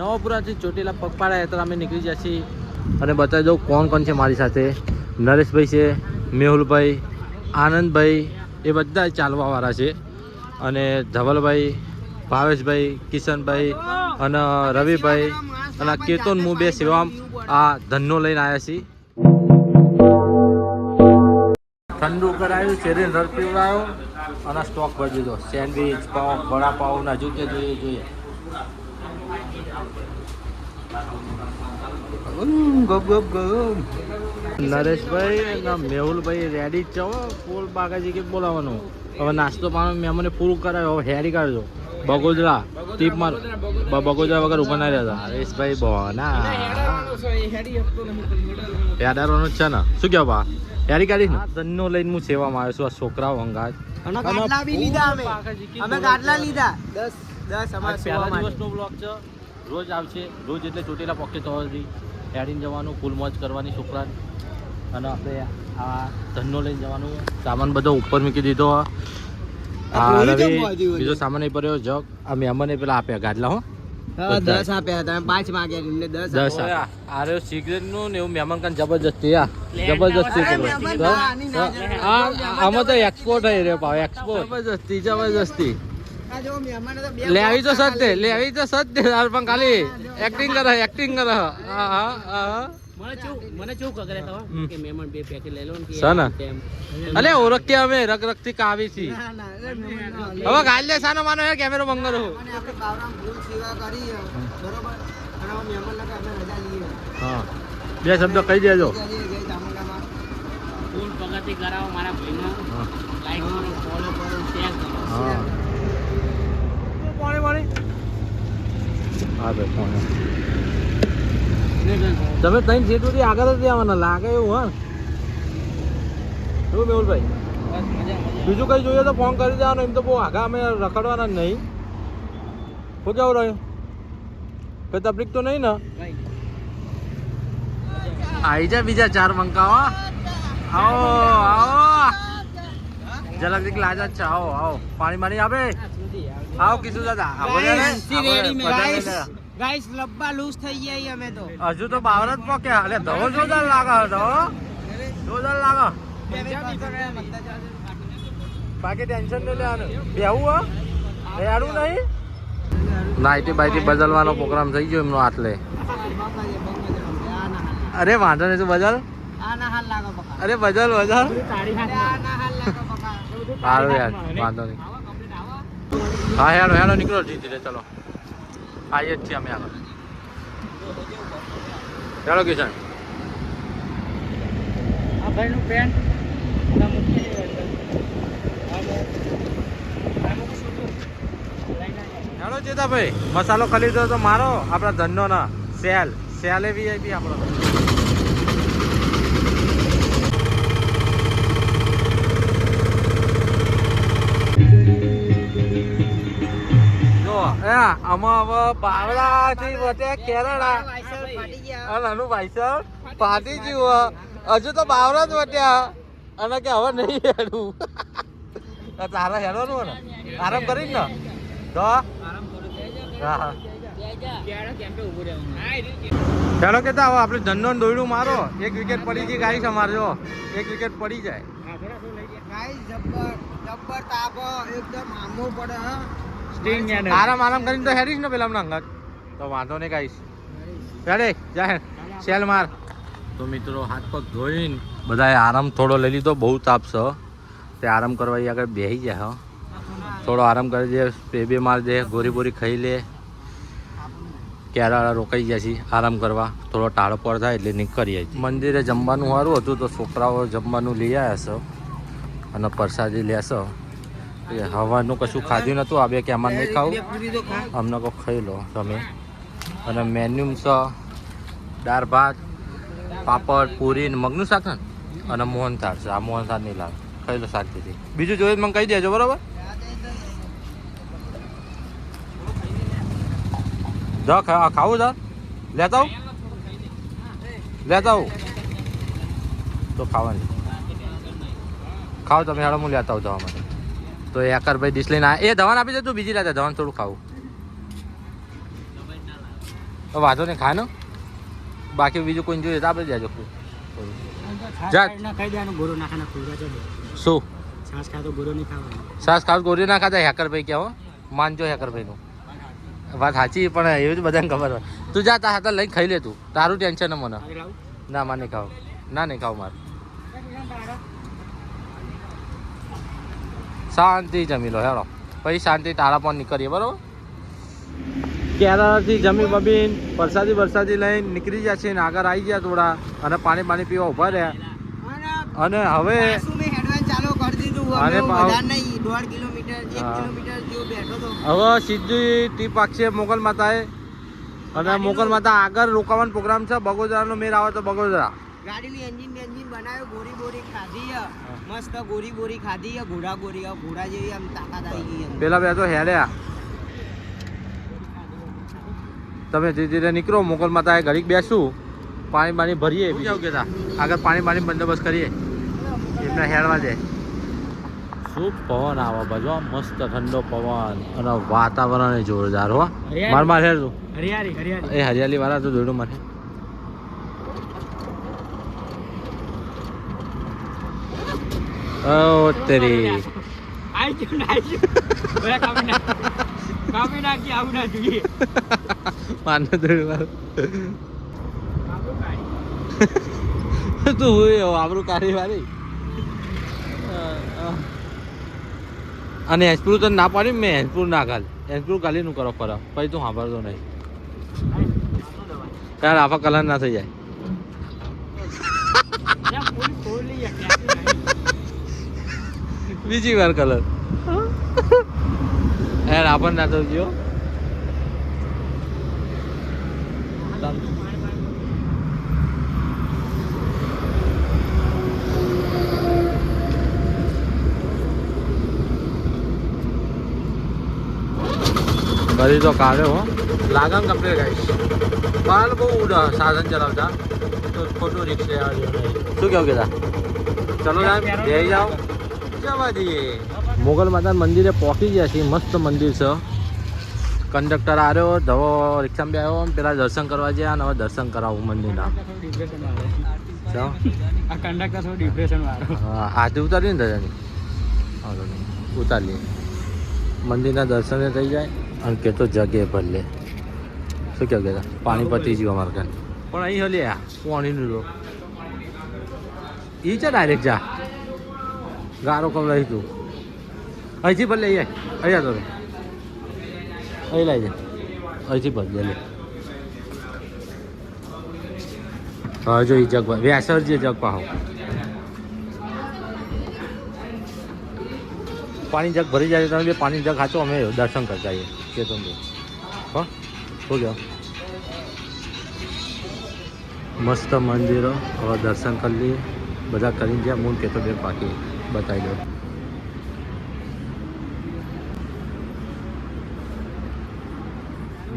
નવાપુરાથી ચોટીલા પગપાળા યાત્રા અમે નીકળી ગયા છીએ અને બતાવી દઉં કોણ કોણ છે મારી સાથે. નરેશભાઈ છે, મેહુલભાઈ, આનંદભાઈ, એ બધા ચાલવાવાળા છે. અને ધવલભાઈ, ભાવેશભાઈ, કિશનભાઈ અને રવિભાઈ અને કેતન હું બે સેવા આ ધનનો લઈને આવ્યા છીએ. ઠંડુ કરાયું, શેરીને રસ પીવડાયો અને સ્ટોક ભરી દીધો. સેન્ડવીચ, પાવ, વડાપાવ ને હજુ કે જોઈએ. નરેશભાઈ અને મેહુલભાઈ રેડી જ છે. ફૂલ બાગાજી કે બોલાવવાનું. હવે નાસ્તો પાણી મહેમાને પૂરું કરાયો. હવે હેરી કાઢજો. બગોદરા ટીપ માર. બગોદરા વગર ઉભા ના રહ્યા હતા. હરેશભાઈ બોના હેડારવાનું જ છે ને. શું કહો બા? હેરી કાઢીશ ને. ધનનો લઈને હું સેવામાં આવ્યો છું. આ છોકરાઓ અંગાજ પહેલા દિવસનો બ્લોગ છે. રોજ આવશે. રોજ એટલે ચોટીલા પોકેટ સુધી હેડીને જવાનું, ફૂલ મોજ કરવાની છોકરાને. અને આપણે આ ધનનો લઈને જવાનું. સામાન બધો ઉપર મૂકી દીધો. બીજો સામાન નહીં પડ્યો. જગ આ મહેમાને પેલા આપ્યા ગાડલા. 10 આપ્યા હતા, 5 માંગ્યા એમને 10 આપ્યા. સિગરેટ નું ને એવું મહેમાન કાન જબરજસ્તી. આમાં તો એક્સપોર્ટ થઈ રહ્યો ભાવ. એક્સપોર્ટ જબરજસ્તી. લેવી તો સત્ય, લેવી તો સત્ય. પણ ખાલી એક્ટિંગ કરે. મને ચૂક કરે કે મહેમાન બે પેકેટ લઈ લો ને અલે ઓળખ અમે રગ થી કાવી છી. હવે ગાલ દે સાનો માનો હે કેમેરો મંગરો. હા, બે શબ્દ કહી દેજો. ફૂલ પ્રગતિ કરાવો મારા ભાઈનો. લાઈક કરો, ફોલો કરો, શેર કરો. હા, પાણી હા ભાઈ પાણી. તમે 3 સીટ સુધી આગળ જ આવવાના લાગે એવું. હા, એવું મેહુલભાઈ. બીજું કઈ જોઈએ તો ફોન કરી દેવાનો. એમ તો બહુ આગા અમે રખડવાના જ નહીં. શું કેવું રહ્યું? કઈ તકલીફ તો નહીં ને? આવી જાય બીજા 4 મંકાવા. આવો ઝલક દીક લાજા છે. આવો પાણી આપે. આવો કિશોર દાદા. ગાઈસ લબ્બા લૂઝ થઈ ગયા અમે તો. હજુ તો બાવર જ પોક્યા. અલે ધવો જોરદાર લાગે. જોરદાર લાગે. બાકી ટેન્શન નહીં લેવાનું. બેહવું રેડું નહીં. નાઈટી બાઈટી બદલવાનો પ્રોગ્રામ થઈ ગયો એમનો આટલે. અરે વાંધો નહીં. તું બદલ. અરે બદલ. સારું યાર, વાંધો નહીં. હા હેડો નીકળો ધીરે. ચલો આવીએ જ છીએ અમે આગળ. ચાલો કિશન. આ ભાઈનું પેન્ટ હેડો ચેતાભાઈ, મસાલો ખરીદો તો મારો આપણા ધનનો ના. સેલ એ વીઆઈપી આપણો. આમાં હવે બાવળાથી વધે કેરળા નાનું ભાઈસર ફાટી ગયું. હજુ તો બાવળા જ વધ્યા અને કે હવે નહીં હેડું. તારા હેડવાનું ને આરામ કરી ને તો. હા ચાલો કેતા હવે આપણે ધનનો દોયડું મારો. 1 વિકેટ પડી ગઈ ગાઈસ અમારે. જો 1 વિકેટ પડી જાય. આરામ કરીને તો હેડીશ ને પેલા અંગત તો વાંધો નહીં ગાઈશ. હેડે જાય સેલ માર. તો મિત્રો હાથ પગ ધોઈને બધાએ આરામ થોડો લઈ લીધો. બહુ તાપ છે તે આરામ કરવા આગળ બેસી જાય. થોડો આરામ કરી દે, બે માર દે, ગોરી ખાઈ લે. કેરાળા રોકાઈ ગયા છે આરામ કરવા. થોડો ટાળો પર થાય એટલે નીકળીએ. મંદિરે જમવાનું સારું હતું તો છોકરાઓ જમવાનું લઈ આવ્યા છે અને પ્રસાદી લેશો. હવાનું કશું ખાધું નતું. આ બે કે અમારે નહીં ખાવું, અમને કોઈ ખાઈ લો તમે. અને મેન્યુ છે દાળ ભાત, પાપડ, પૂરી ને મગનું શાક ને અને મોહનથાળ છે. આ મોહનથાળ નહીં લાવે, ખાઈ લો શાંતિથી. બીજું જોઈએ મને કહી દેજો બરાબર. ખાવું છે લેતા આવું તો ખાવાની ખાવ તમે. હેડો હું લેતા આવું દવા માટે. તો એકારભાઈ ડીશ લઈને એ ધવાન આપી દે. તું બીજી લેતા ધવાન થોડું ખાવું. વાંધો નહીં ખાય ને બાકી બીજું કોઈ જોઈએ તો આપણે જાજો જા. ખાઈ દેવાનું ગોરો નાખાના ખોરા છે શું છાસ ખાતો ગોરો નહીં ખાવાનો સાસ ખાસ ગોરી ના ખાતા હેકરભાઈ કહો માનજો હેકરભાઈનું વાત સાચી પણ એવી જ બધાને ખબર હોય તું જા તા હાથા લઈને ખાઈ લે તું તારું ટેન્શન મને ના મારે નહીં ખાવ ના નહીં ખાવ મારે શાંતિ જમી લો હેડો પછી શાંતિ તારા પણ નીકળીએ બરાબર કેરાથી જમી બમીન વરસાદી લઈને નીકળી ગયા છે ને આગળ આવી ગયા થોડા અને પાણી પીવા ઊભા રહ્યા અને હવે હવે સીધી ટીપ આપશે મોગલ માતાએ અને મોગલ માતા આગળ રોકાવાનો પ્રોગ્રામ છે બગોદરાનો મેળ આવે તો બગોદરા ગાડીની એન્જિન બનાવ્યો ગોરી ખાધી મસ્ત ગોરી ખાધી ઘોડા જેવી આમ તાકાત આવી ગઈ પેલા બે તો હેડ્યા તમે ધીરે ધીરે નીકળો મોગલ માતાએ ઘડીક બેસું પાણી ભરીએ બીજું કેતા આગળ પાણી બંદોબસ્ત કરીએ એમને હેડવા દે શું પવન આવે બાજુ મસ્ત ઠંડો પવન અને વાતાવરણ જોરદાર હો માર હેડ તું હરિયાળી એ હરિયાળી વાળા તો દોડું મને ઓ તેરી કાપી નાખી આવું ના જોઈએ માનો દોડું તું હોય આપણું કાઢી વાળી અને હેસપુર તો ના પાડી મેં હેસપુર ના હેસપુર ગાલી નું કરો ફરક પછી તું સાંભળતો નહીં યાર આફા કલર ના થઈ જાય બીજી વાર કલર યાર આપણ ના થયું ગયો બધી તો કાઢ્યો હો લાગમ કમ્પ્લીટ ગાઈશ બાલ બહુ ઉડા સાધન ચલાવતા તો ખોટું રિક્ષા શું કેવું કહેતા ચલો સાહેબ બે જાઓ જવા દઈએ મોગલ માતા મંદિરે પહોંચી ગયા છીએ મસ્ત મંદિર છે કંડક્ટર આવ્યો ધવો રિક્ષામાં બે આવ્યો પેલા દર્શન કરવા ગયા અને હવે દર્શન કરાવું મંદિરના આ કંડક્ટર થોડું ડિપ્રેશન વાળો હા આજે ઉતારી ને દાદાની ઉતારી મંદિરના દર્શને થઈ જાય અને કે તો જગે ભલે શું કેવું કહેતા પાણી પતી ગયું અમારે કાન પણ અહીં હલે પાણીનું રો એ છે ડાયરેક્ટ જા ગારો કમ રહી તું અહીંથી ભલે અહીંયા તો અહીં લઈ જાય અહીંથી ભલે લે હા જો એ જગ વ્યાસર જે જગ પાહો પાણી જગ ભરી જાય તમે બે પાણી જગ ખાચો અમે દર્શન કરતા આવીએ કે તમને હા હો ગયો મસ્ત મંદિરો હવે દર્શન કરી લઈએ બધા કરીને જ્યાં મૂળ કહેતો બે બાકી બતાવી દો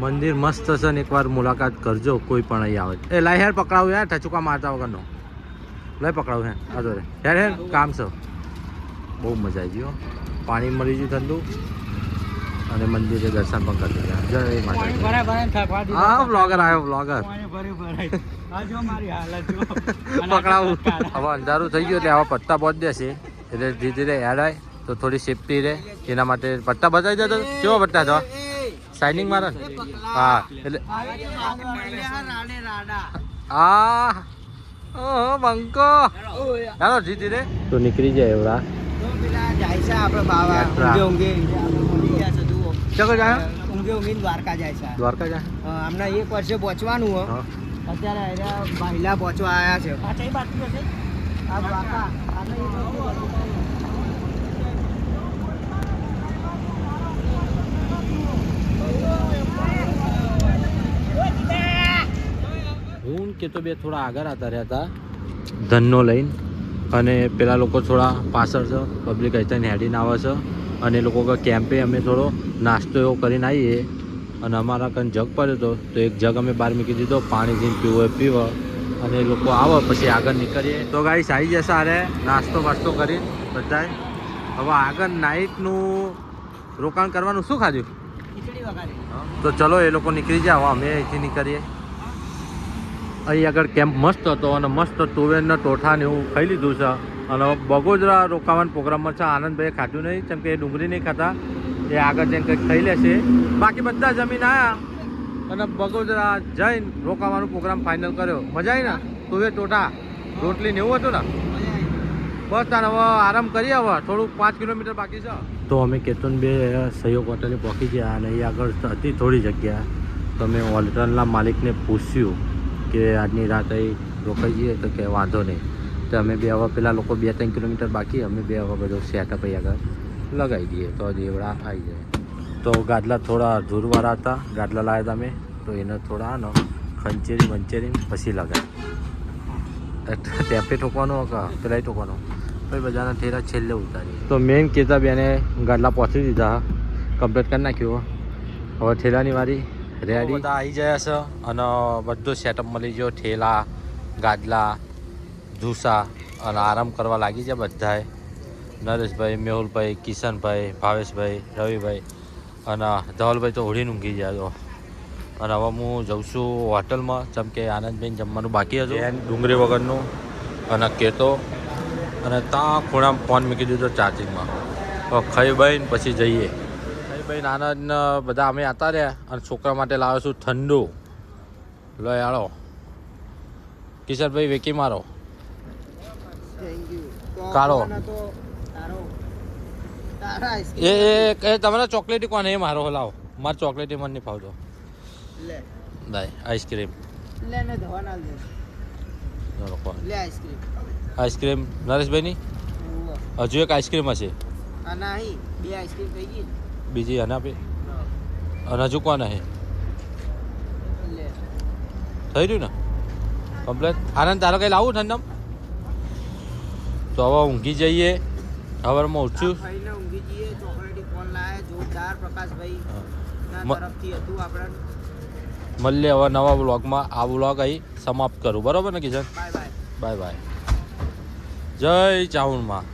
મંદિર મસ્ત છે ને એકવાર મુલાકાત કરજો કોઈ પણ અહીં આવે એ લાઈ હેર પકડાવું યાર ઠચુકા મારતા વગરનો લઈ પકડાવું હે આ તો હેર કામ છે બહુ મજા આવી ગયો પાણી મળી ગયું ઠંડુ અને મંદિરે દર્શન પણ કરી દીધા જય માતા હા બ્લોગર આવ્યો બ્લોગર પકડાવું હવે અંધારું થઈ ગયું એટલે આવા પત્તા પહોંચ દેશે એટલે ધીરે ધીરે યાદ આવે તો થોડી સેફટી રહે એના માટે પત્તા બતાવી દેતો કેવો પત્તા તો શાઇનિંગ મારે હા એટલે હા ઓહો બંકો ચાલો ધીરે ધીરે તો નીકળી જાય એવડા દ્વારકા જાય હમણાં 1 વર્ષે પહોંચવાનું હો અત્યારે મહિલા પહોંચવા આવ્યા છે આ દ્વારકા હું કે તો બે થોડા આગળ આવતા રહ્યા હતા ધનનો લઈને અને પેલા લોકો થોડા પાછળ છે પબ્લિક અહીંથી હેડીને આવે છે અને એ લોકો કેમ્પે અમે થોડો નાસ્તો એવો કરીને આવીએ અને અમારા કંઈ જગ પડ્યો હતો તો એક જગ અમે બહાર મૂકી દીધો પાણી જેમ પીવો એ પીવો અને એ લોકો આવે પછી આગળ નીકળીએ તો ગાઈસ આવી જશે આરે નાસ્તો વાસ્તો કરી બધાય હવે આગળ નાઇટનું રોકાણ કરવાનું શું ખાધું તો ચલો એ લોકો નીકળી જાય હવે અમે અહીંથી નીકળીએ. અહીં આગળ કેમ્પ મસ્ત હતો અને મસ્ત તુવેરના ટોઠા ને એવું ખાઈ લીધું છે. અને બગોદરા રોકાવાના પ્રોગ્રામમાં છે. આનંદભાઈએ ખાધું નહીં કેમ કે એ ડુંગળી નહીં ખાતા, એ આગળ જઈને કંઈક ખાઈ લેશે. બાકી બધા જમીન આવ્યા અને બગોદરા જઈને રોકાવાનો પ્રોગ્રામ ફાઇનલ કર્યો. મજા આવી ને? તુવેર ટોઠા રોટલી ને એવું હતું ને? બસ તાર હવે આરામ કરીએ. હવે થોડુંક 5 કિલોમીટર બાકી છે. તો અમે કેતન બે સહયોગ હોટલે પહોંચી ગયા અને અહીં આગળ હતી થોડી જગ્યા. તો અમે હોટલના માલિકને પૂછ્યું કે આજની રાત અહીં રોકાઈ જઈએ તો કે વાંધો નહીં. તો અમે બે હવે પેલા લોકો 2-3 કિલોમીટર બાકી, અમે બે હવે બધો સેટઅપ અહીં આગળ લગાવી દઈએ તો જેવડા આવી જાય. તો ગાદલા થોડા ધૂળવાળા હતા, ગાદલા લાવ્યા હતા અમે, તો એને થોડા આનો ખંચેરી પછી લગાય. ટેપે ઠોકવાનો કે પેલા ઠોકવાનો, પછી બધાના ઠેરા છેલ્લે ઉતારીએ. તો મેઇન કેતા બેને ગાદલા પહોંચી દીધા, કમ્પ્લીટ કરી નાખ્યું. હવે ઠેલાની વારી રેડી. બધા આવી ગયા છે અને બધો સેટઅપ મળી ગયો. ઠેલા, ગાદલા, ઢૂસા અને આરામ કરવા લાગી જાય બધાએ. નરેશભાઈ, મેહુલભાઈ, કિશનભાઈ, ભાવેશભાઈ, રવિભાઈ અને ધવલભાઈ તો ઓઢીને ઊંઘી જાય. અને હવે હું જઉં છું હોટલમાં, જેમ કે આનંદભાઈને જમવાનું બાકી હતું ડુંગળી વગરનું અને કેતો. અને ત્યાં ખૂણામાં ફોન મૂકી દીધો ચાર્જિંગમાં. તો ખાઈ બહીને પછી જઈએ. ખાઈ બહીને આનંદ બધા અમે આવતા રહ્યા અને છોકરા માટે લાવ્યો છું ઠંડુ. લો આળો કિશનભાઈ વેકી મારો કાળો. એ તમારા ચોકલેટી કોને એ મારો લાવો. મારે ચોકલેટી મને નહીં ફાવતો. લાય આઈસ્ક્રીમ આઈસ્ક્રીમ નરેશભાઈની હજુ એક આઈસ્ક્રીમ હશે. બીજી અને આપી અને હજુ કોને હે થઈ રહ્યું ને કમ્પ્લેટ. આનંદ તારો કંઈ લાવું ઠંડમ? તો હવે ઊંઘી જઈએ. સવારમાં ઉઠશું. મળીએ હવે નવા બ્લોગમાં. આ બ્લોગ અહીં સમાપ્ત કરું, બરાબર ને કિશન? Bye bye. જય ચાઉનમાં.